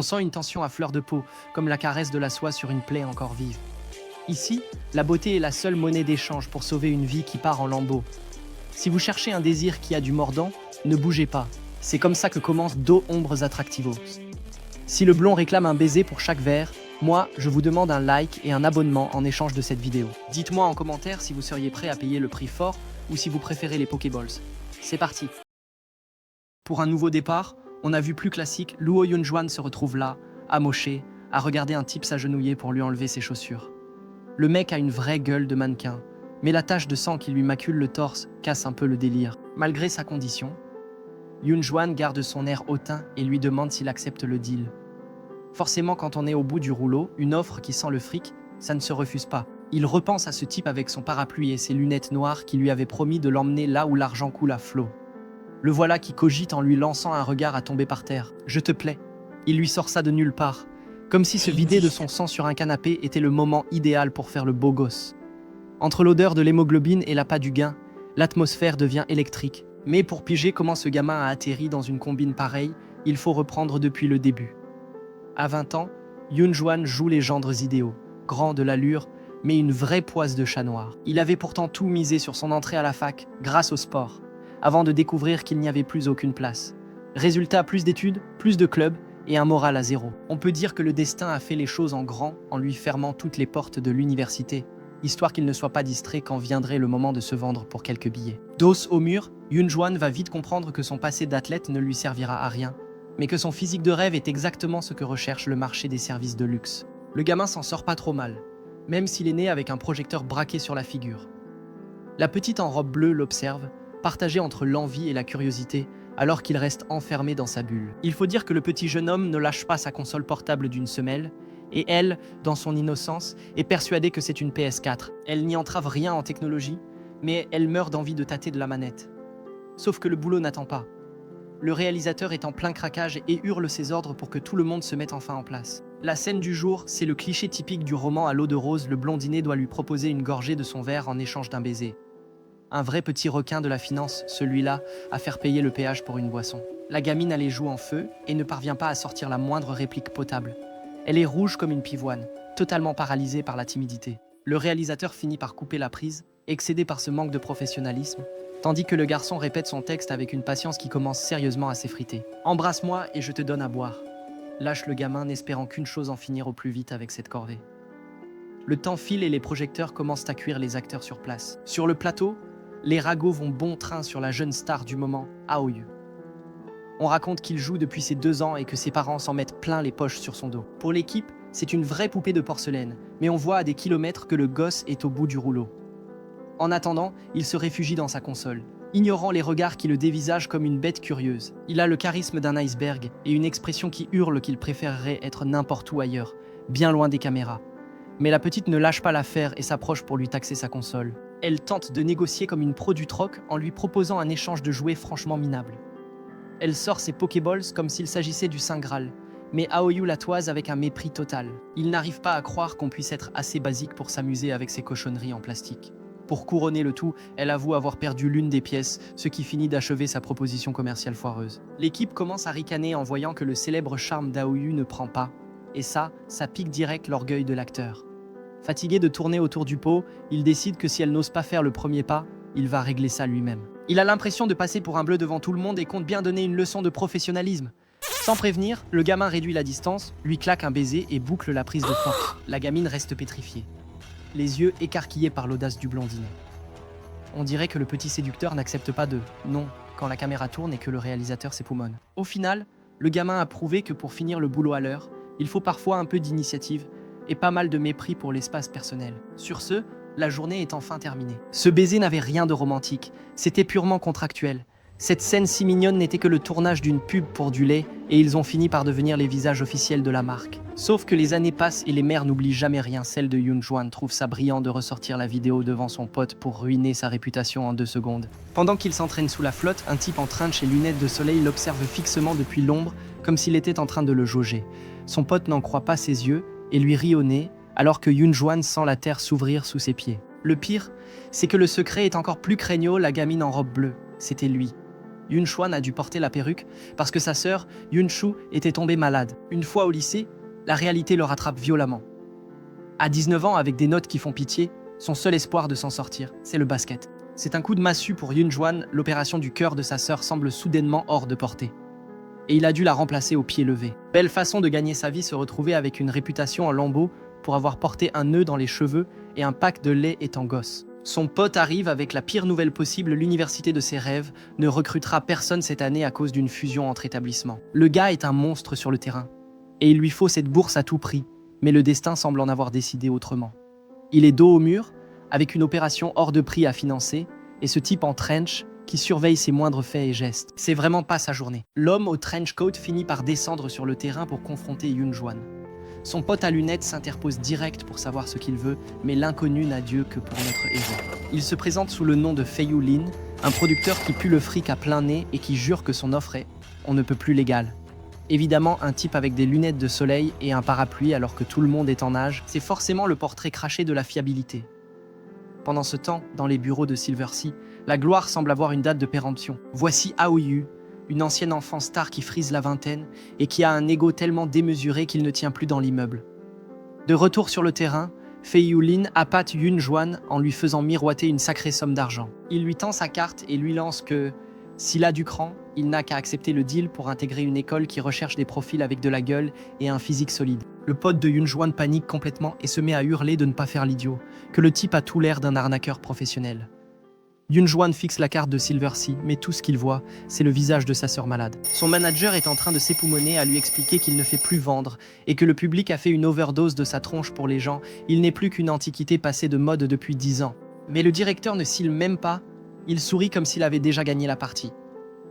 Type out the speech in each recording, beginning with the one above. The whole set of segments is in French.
On sent une tension à fleur de peau, comme la caresse de la soie sur une plaie encore vive. Ici, la beauté est la seule monnaie d'échange pour sauver une vie qui part en lambeaux. Si vous cherchez un désir qui a du mordant, ne bougez pas. C'est comme ça que commence Do Ombres Attractivos. Si le blond réclame un baiser pour chaque verre, moi, je vous demande un like et un abonnement en échange de cette vidéo. Dites-moi en commentaire si vous seriez prêt à payer le prix fort ou si vous préférez les Pokéballs. C'est parti. Pour un nouveau départ, on a vu plus classique, Luo Yunjuan se retrouve là, amoché, à regarder un type s'agenouiller pour lui enlever ses chaussures. Le mec a une vraie gueule de mannequin, mais la tache de sang qui lui macule le torse casse un peu le délire. Malgré sa condition, Yunjuan garde son air hautain et lui demande s'il accepte le deal. Forcément, quand on est au bout du rouleau, une offre qui sent le fric, ça ne se refuse pas. Il repense à ce type avec son parapluie et ses lunettes noires qui lui avaient promis de l'emmener là où l'argent coule à flot. Le voilà qui cogite en lui lançant un regard à tomber par terre. « Je te plais ». Il lui sort ça de nulle part, comme si se vider de son sang sur un canapé était le moment idéal pour faire le beau gosse. Entre l'odeur de l'hémoglobine et l'appât du gain, l'atmosphère devient électrique. Mais pour piger comment ce gamin a atterri dans une combine pareille, il faut reprendre depuis le début. À 20 ans, Yunjuan joue les gendres idéaux, grand de l'allure, mais une vraie poisse de chat noir. Il avait pourtant tout misé sur son entrée à la fac, grâce au sport, avant de découvrir qu'il n'y avait plus aucune place. Résultat, plus d'études, plus de clubs et un moral à zéro. On peut dire que le destin a fait les choses en grand en lui fermant toutes les portes de l'université, histoire qu'il ne soit pas distrait quand viendrait le moment de se vendre pour quelques billets. Dos au mur, Yunjuan va vite comprendre que son passé d'athlète ne lui servira à rien, mais que son physique de rêve est exactement ce que recherche le marché des services de luxe. Le gamin s'en sort pas trop mal, même s'il est né avec un projecteur braqué sur la figure. La petite en robe bleue l'observe, partagée entre l'envie et la curiosité, alors qu'il reste enfermé dans sa bulle. Il faut dire que le petit jeune homme ne lâche pas sa console portable d'une semelle, et elle, dans son innocence, est persuadée que c'est une PS4. Elle n'y entrave rien en technologie, mais elle meurt d'envie de tâter de la manette. Sauf que le boulot n'attend pas. Le réalisateur est en plein craquage et hurle ses ordres pour que tout le monde se mette enfin en place. La scène du jour, c'est le cliché typique du roman à l'eau de rose, le blondinet doit lui proposer une gorgée de son verre en échange d'un baiser. Un vrai petit requin de la finance, celui-là, à faire payer le péage pour une boisson. La gamine a les joues en feu et ne parvient pas à sortir la moindre réplique potable. Elle est rouge comme une pivoine, totalement paralysée par la timidité. Le réalisateur finit par couper la prise, excédé par ce manque de professionnalisme, tandis que le garçon répète son texte avec une patience qui commence sérieusement à s'effriter. « Embrasse-moi et je te donne à boire », lâche le gamin n'espérant qu'une chose, en finir au plus vite avec cette corvée. Le temps file et les projecteurs commencent à cuire les acteurs sur place. Sur le plateau, les ragots vont bon train sur la jeune star du moment, Aoyu. On raconte qu'il joue depuis ses 2 ans et que ses parents s'en mettent plein les poches sur son dos. Pour l'équipe, c'est une vraie poupée de porcelaine, mais on voit à des kilomètres que le gosse est au bout du rouleau. En attendant, il se réfugie dans sa console, ignorant les regards qui le dévisagent comme une bête curieuse. Il a le charisme d'un iceberg et une expression qui hurle qu'il préférerait être n'importe où ailleurs, bien loin des caméras. Mais la petite ne lâche pas l'affaire et s'approche pour lui taxer sa console. Elle tente de négocier comme une pro du troc en lui proposant un échange de jouets franchement minable. Elle sort ses Pokéballs comme s'il s'agissait du Saint Graal, mais Aoyu la toise avec un mépris total. Il n'arrive pas à croire qu'on puisse être assez basique pour s'amuser avec ces cochonneries en plastique. Pour couronner le tout, elle avoue avoir perdu l'une des pièces, ce qui finit d'achever sa proposition commerciale foireuse. L'équipe commence à ricaner en voyant que le célèbre charme d'Aoyu ne prend pas, et ça pique direct l'orgueil de l'acteur. Fatigué de tourner autour du pot, il décide que si elle n'ose pas faire le premier pas, il va régler ça lui-même. Il a l'impression de passer pour un bleu devant tout le monde et compte bien donner une leçon de professionnalisme. Sans prévenir, le gamin réduit la distance, lui claque un baiser et boucle la prise de force. La gamine reste pétrifiée, les yeux écarquillés par l'audace du blondinet. On dirait que le petit séducteur n'accepte pas de « non » quand la caméra tourne et que le réalisateur s'époumonne. Au final, le gamin a prouvé que pour finir le boulot à l'heure, il faut parfois un peu d'initiative et pas mal de mépris pour l'espace personnel. Sur ce, la journée est enfin terminée. Ce baiser n'avait rien de romantique, c'était purement contractuel. Cette scène si mignonne n'était que le tournage d'une pub pour du lait et ils ont fini par devenir les visages officiels de la marque. Sauf que les années passent et les mères n'oublient jamais rien. Celle de Yunjuan trouve ça brillant de ressortir la vidéo devant son pote pour ruiner sa réputation en 2 secondes. Pendant qu'il s'entraîne sous la flotte, un type en trench et lunettes de soleil l'observe fixement depuis l'ombre comme s'il était en train de le jauger. Son pote n'en croit pas ses yeux et lui rit au nez, alors que Yunjuan sent la terre s'ouvrir sous ses pieds. Le pire, c'est que le secret est encore plus craignos, la gamine en robe bleue. C'était lui. Yun Xuan a dû porter la perruque parce que sa sœur, Yun Shu, était tombée malade. Une fois au lycée, la réalité le rattrape violemment. À 19 ans, avec des notes qui font pitié, son seul espoir de s'en sortir, c'est le basket. C'est un coup de massue pour Yun Xuan, l'opération du cœur de sa sœur semble soudainement hors de portée. Et il a dû la remplacer au pied levé. Belle façon de gagner sa vie, se retrouver avec une réputation en lambeaux pour avoir porté un nœud dans les cheveux et un pack de lait étant gosse. Son pote arrive avec la pire nouvelle possible, l'université de ses rêves ne recrutera personne cette année à cause d'une fusion entre établissements. Le gars est un monstre sur le terrain, et il lui faut cette bourse à tout prix, mais le destin semble en avoir décidé autrement. Il est dos au mur, avec une opération hors de prix à financer, et ce type en trench qui surveille ses moindres faits et gestes. C'est vraiment pas sa journée. L'homme au trench coat finit par descendre sur le terrain pour confronter Yun Xuan. Son pote à lunettes s'interpose direct pour savoir ce qu'il veut, mais l'inconnu n'a Dieu que pour notre héros. Il se présente sous le nom de Fei Lin, un producteur qui pue le fric à plein nez et qui jure que son offre est « on ne peut plus légale ». Évidemment, un type avec des lunettes de soleil et un parapluie alors que tout le monde est en nage, c'est forcément le portrait craché de la fiabilité. Pendant ce temps, dans les bureaux de Silverside, la gloire semble avoir une date de péremption. Voici Aoyu, une ancienne enfant star qui frise la vingtaine et qui a un ego tellement démesuré qu'il ne tient plus dans l'immeuble. De retour sur le terrain, Fei Lin appâte Yun Xuan en lui faisant miroiter une sacrée somme d'argent. Il lui tend sa carte et lui lance que, s'il a du cran, il n'a qu'à accepter le deal pour intégrer une école qui recherche des profils avec de la gueule et un physique solide. Le pote de Yun Xuan panique complètement et se met à hurler de ne pas faire l'idiot, que le type a tout l'air d'un arnaqueur professionnel. Yun Xuan fixe la carte de Silverside, mais tout ce qu'il voit, c'est le visage de sa sœur malade. Son manager est en train de s'époumoner à lui expliquer qu'il ne fait plus vendre et que le public a fait une overdose de sa tronche pour les gens. Il n'est plus qu'une antiquité passée de mode depuis 10 ans. Mais le directeur ne cille même pas, il sourit comme s'il avait déjà gagné la partie.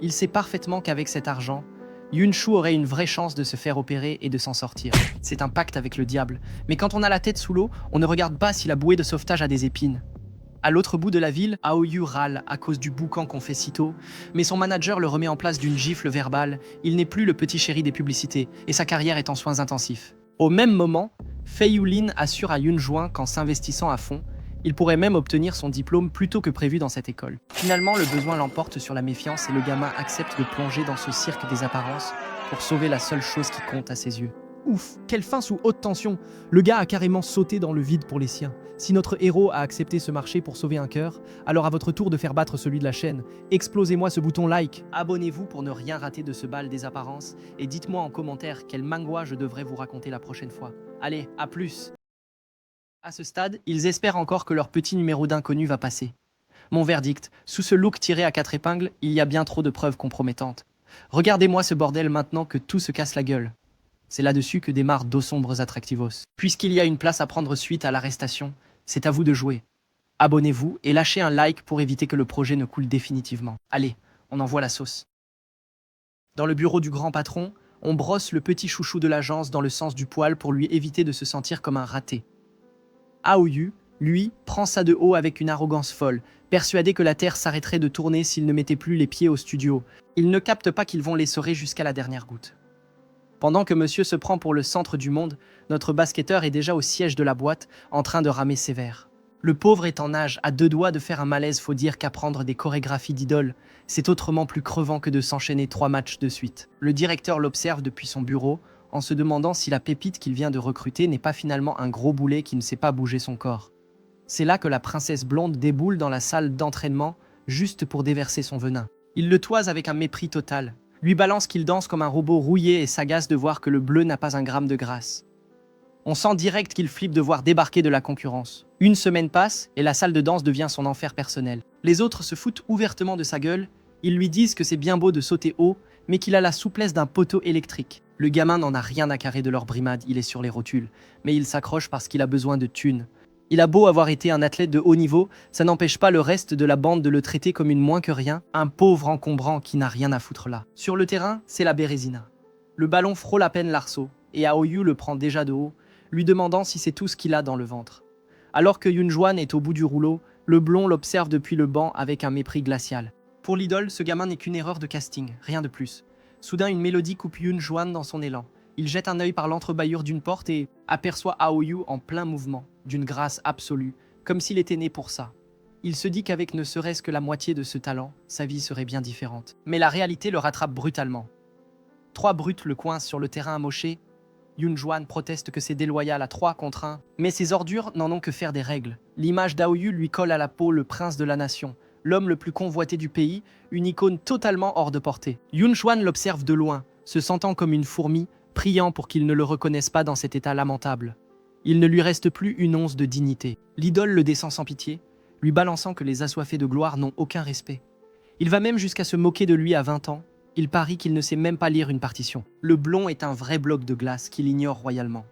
Il sait parfaitement qu'avec cet argent, Yun Shu aurait une vraie chance de se faire opérer et de s'en sortir. C'est un pacte avec le diable. Mais quand on a la tête sous l'eau, on ne regarde pas si la bouée de sauvetage a des épines. À l'autre bout de la ville, Aoyu râle à cause du boucan qu'on fait si tôt, mais son manager le remet en place d'une gifle verbale. Il n'est plus le petit chéri des publicités, et sa carrière est en soins intensifs. Au même moment, Fei Lin assure à Yun Xuan qu'en s'investissant à fond, il pourrait même obtenir son diplôme plus tôt que prévu dans cette école. Finalement, le besoin l'emporte sur la méfiance et le gamin accepte de plonger dans ce cirque des apparences pour sauver la seule chose qui compte à ses yeux. Ouf, quelle fin sous haute tension! Le gars a carrément sauté dans le vide pour les siens. Si notre héros a accepté ce marché pour sauver un cœur, alors à votre tour de faire battre celui de la chaîne. Explosez-moi ce bouton like. Abonnez-vous pour ne rien rater de ce bal des apparences et dites-moi en commentaire quel manga je devrais vous raconter la prochaine fois. Allez, à plus! À ce stade, ils espèrent encore que leur petit numéro d'inconnu va passer. Mon verdict, sous ce look tiré à 4 épingles, il y a bien trop de preuves compromettantes. Regardez-moi ce bordel maintenant que tout se casse la gueule. C'est là-dessus que démarrent Dos Sombres Attractivos. Puisqu'il y a une place à prendre suite à l'arrestation, c'est à vous de jouer. Abonnez-vous et lâchez un like pour éviter que le projet ne coule définitivement. Allez, on envoie la sauce. Dans le bureau du grand patron, on brosse le petit chouchou de l'agence dans le sens du poil pour lui éviter de se sentir comme un raté. Aoyu, lui, prend ça de haut avec une arrogance folle, persuadé que la Terre s'arrêterait de tourner s'il ne mettait plus les pieds au studio. Il ne capte pas qu'ils vont l'essorer jusqu'à la dernière goutte. Pendant que monsieur se prend pour le centre du monde, notre basketteur est déjà au siège de la boîte, en train de ramer sévère. Le pauvre est en nage, à 2 doigts de faire un malaise, faut dire qu'apprendre des chorégraphies d'idoles, c'est autrement plus crevant que de s'enchaîner 3 matchs de suite. Le directeur l'observe depuis son bureau, en se demandant si la pépite qu'il vient de recruter n'est pas finalement un gros boulet qui ne sait pas bouger son corps. C'est là que la princesse blonde déboule dans la salle d'entraînement, juste pour déverser son venin. Il le toise avec un mépris total, lui balance qu'il danse comme un robot rouillé et s'agace de voir que le bleu n'a pas un gramme de grâce. On sent direct qu'il flippe de voir débarquer de la concurrence. Une semaine passe et la salle de danse devient son enfer personnel. Les autres se foutent ouvertement de sa gueule, ils lui disent que c'est bien beau de sauter haut, mais qu'il a la souplesse d'un poteau électrique. Le gamin n'en a rien à carrer de leur brimade, il est sur les rotules, mais il s'accroche parce qu'il a besoin de thunes. Il a beau avoir été un athlète de haut niveau, ça n'empêche pas le reste de la bande de le traiter comme une moins que rien, un pauvre encombrant qui n'a rien à foutre là. Sur le terrain, c'est la Bérésina. Le ballon frôle à peine l'arceau, et Aoyu le prend déjà de haut, lui demandant si c'est tout ce qu'il a dans le ventre. Alors que Yun Xuan est au bout du rouleau, le blond l'observe depuis le banc avec un mépris glacial. Pour l'idole, ce gamin n'est qu'une erreur de casting, rien de plus. Soudain, une mélodie coupe Yun Xuan dans son élan. Il jette un œil par l'entrebâillure d'une porte et aperçoit Aoyu en plein mouvement, d'une grâce absolue, comme s'il était né pour ça. Il se dit qu'avec ne serait-ce que la moitié de ce talent, sa vie serait bien différente. Mais la réalité le rattrape brutalement. 3 brutes le coincent sur le terrain amoché. Yunjuan proteste que c'est déloyal à 3 contre 1, mais ces ordures n'en ont que faire des règles. L'image d'Aoyu lui colle à la peau, le prince de la nation, l'homme le plus convoité du pays, une icône totalement hors de portée. Yunjuan l'observe de loin, se sentant comme une fourmi, priant pour qu'il ne le reconnaisse pas dans cet état lamentable. Il ne lui reste plus une once de dignité. L'idole le descend sans pitié, lui balançant que les assoiffés de gloire n'ont aucun respect. Il va même jusqu'à se moquer de lui à 20 ans. Il parie qu'il ne sait même pas lire une partition. Le blond est un vrai bloc de glace qu'il ignore royalement.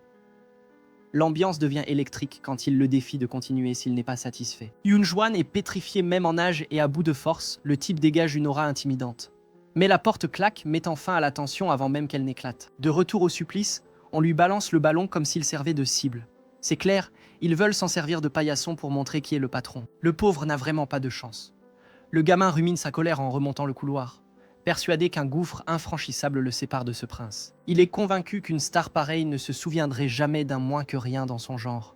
L'ambiance devient électrique quand il le défie de continuer s'il n'est pas satisfait. Yunjuan est pétrifié même en âge et à bout de force, le type dégage une aura intimidante. Mais la porte claque, mettant fin à la tension avant même qu'elle n'éclate. De retour au supplice, on lui balance le ballon comme s'il servait de cible. C'est clair, ils veulent s'en servir de paillasson pour montrer qui est le patron. Le pauvre n'a vraiment pas de chance. Le gamin rumine sa colère en remontant le couloir, persuadé qu'un gouffre infranchissable le sépare de ce prince. Il est convaincu qu'une star pareille ne se souviendrait jamais d'un moins que rien dans son genre.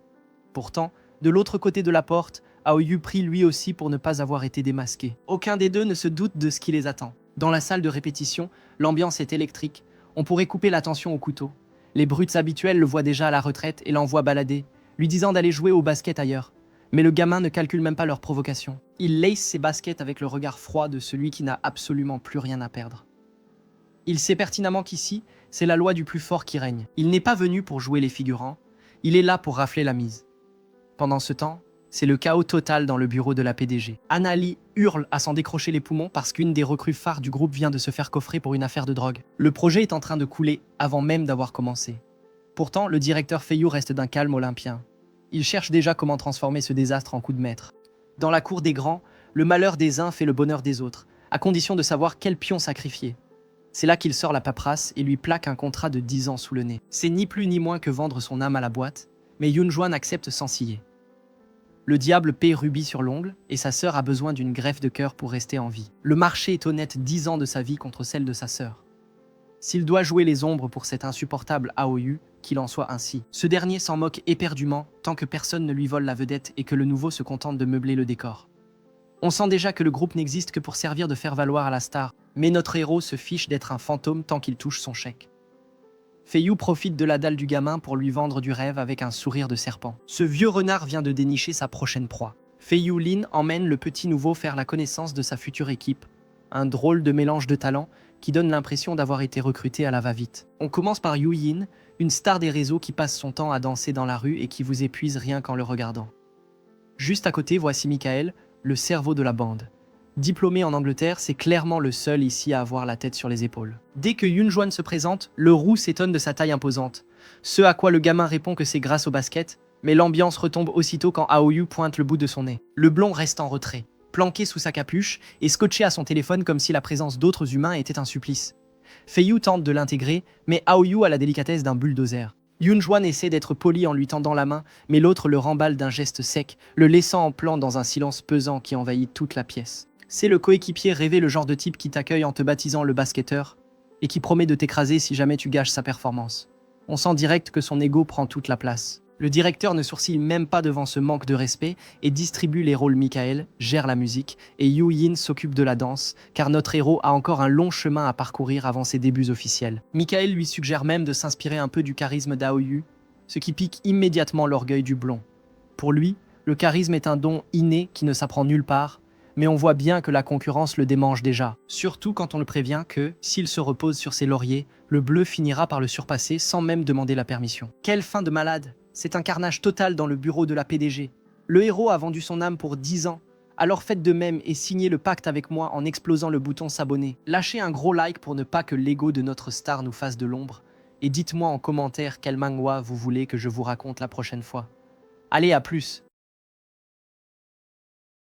Pourtant, de l'autre côté de la porte, Aoyu prie lui aussi pour ne pas avoir été démasqué. Aucun des deux ne se doute de ce qui les attend. Dans la salle de répétition, l'ambiance est électrique. On pourrait couper l'attention au couteau. Les brutes habituelles le voient déjà à la retraite et l'envoient balader, lui disant d'aller jouer au basket ailleurs. Mais le gamin ne calcule même pas leur provocation. Il laisse ses baskets avec le regard froid de celui qui n'a absolument plus rien à perdre. Il sait pertinemment qu'ici, c'est la loi du plus fort qui règne. Il n'est pas venu pour jouer les figurants, il est là pour rafler la mise. Pendant ce temps, c'est le chaos total dans le bureau de la PDG. Anali hurle à s'en décrocher les poumons parce qu'une des recrues phares du groupe vient de se faire coffrer pour une affaire de drogue. Le projet est en train de couler avant même d'avoir commencé. Pourtant, le directeur Feiyu reste d'un calme olympien. Il cherche déjà comment transformer ce désastre en coup de maître. Dans la cour des grands, le malheur des uns fait le bonheur des autres, à condition de savoir quel pion sacrifier. C'est là qu'il sort la paperasse et lui plaque un contrat de 10 ans sous le nez. C'est ni plus ni moins que vendre son âme à la boîte, mais Yunjuan accepte sans ciller. Le diable paie rubis sur l'ongle et sa sœur a besoin d'une greffe de cœur pour rester en vie. Le marché est honnête 10 ans de sa vie contre celle de sa sœur. S'il doit jouer les ombres pour cet insupportable Aoyu, qu'il en soit ainsi. Ce dernier s'en moque éperdument tant que personne ne lui vole la vedette et que le nouveau se contente de meubler le décor. On sent déjà que le groupe n'existe que pour servir de faire valoir à la star, mais notre héros se fiche d'être un fantôme tant qu'il touche son chèque. Feiyu profite de la dalle du gamin pour lui vendre du rêve avec un sourire de serpent. Ce vieux renard vient de dénicher sa prochaine proie. Feiyu Lin emmène le petit nouveau faire la connaissance de sa future équipe. Un drôle de mélange de talents qui donne l'impression d'avoir été recruté à la va-vite. On commence par Yu Yin, une star des réseaux qui passe son temps à danser dans la rue et qui vous épuise rien qu'en le regardant. Juste à côté, voici Michael, le cerveau de la bande. Diplômé en Angleterre, c'est clairement le seul ici à avoir la tête sur les épaules. Dès que Yunjuan se présente, le roux s'étonne de sa taille imposante. Ce à quoi le gamin répond que c'est grâce au basket, mais l'ambiance retombe aussitôt quand Aoyu pointe le bout de son nez. Le blond reste en retrait, planqué sous sa capuche et scotché à son téléphone comme si la présence d'autres humains était un supplice. Feiyu tente de l'intégrer, mais Aoyu a la délicatesse d'un bulldozer. Yunjuan essaie d'être poli en lui tendant la main, mais l'autre le remballe d'un geste sec, le laissant en plan dans un silence pesant qui envahit toute la pièce. C'est le coéquipier rêvé, le genre de type qui t'accueille en te baptisant le basketteur et qui promet de t'écraser si jamais tu gâches sa performance. On sent direct que son ego prend toute la place. Le directeur ne sourcille même pas devant ce manque de respect et distribue les rôles. Michael gère la musique et Yu Yin s'occupe de la danse, car notre héros a encore un long chemin à parcourir avant ses débuts officiels. Michael lui suggère même de s'inspirer un peu du charisme d'Aoyu, ce qui pique immédiatement l'orgueil du blond. Pour lui, le charisme est un don inné qui ne s'apprend nulle part, mais on voit bien que la concurrence le démange déjà, surtout quand on le prévient que, s'il se repose sur ses lauriers, le bleu finira par le surpasser sans même demander la permission. Quelle fin de malade! C'est un carnage total dans le bureau de la PDG. Le héros a vendu son âme pour 10 ans, alors faites de même et signez le pacte avec moi en explosant le bouton s'abonner. Lâchez un gros like pour ne pas que l'ego de notre star nous fasse de l'ombre, et dites-moi en commentaire quel manhwa vous voulez que je vous raconte la prochaine fois. Allez, à plus!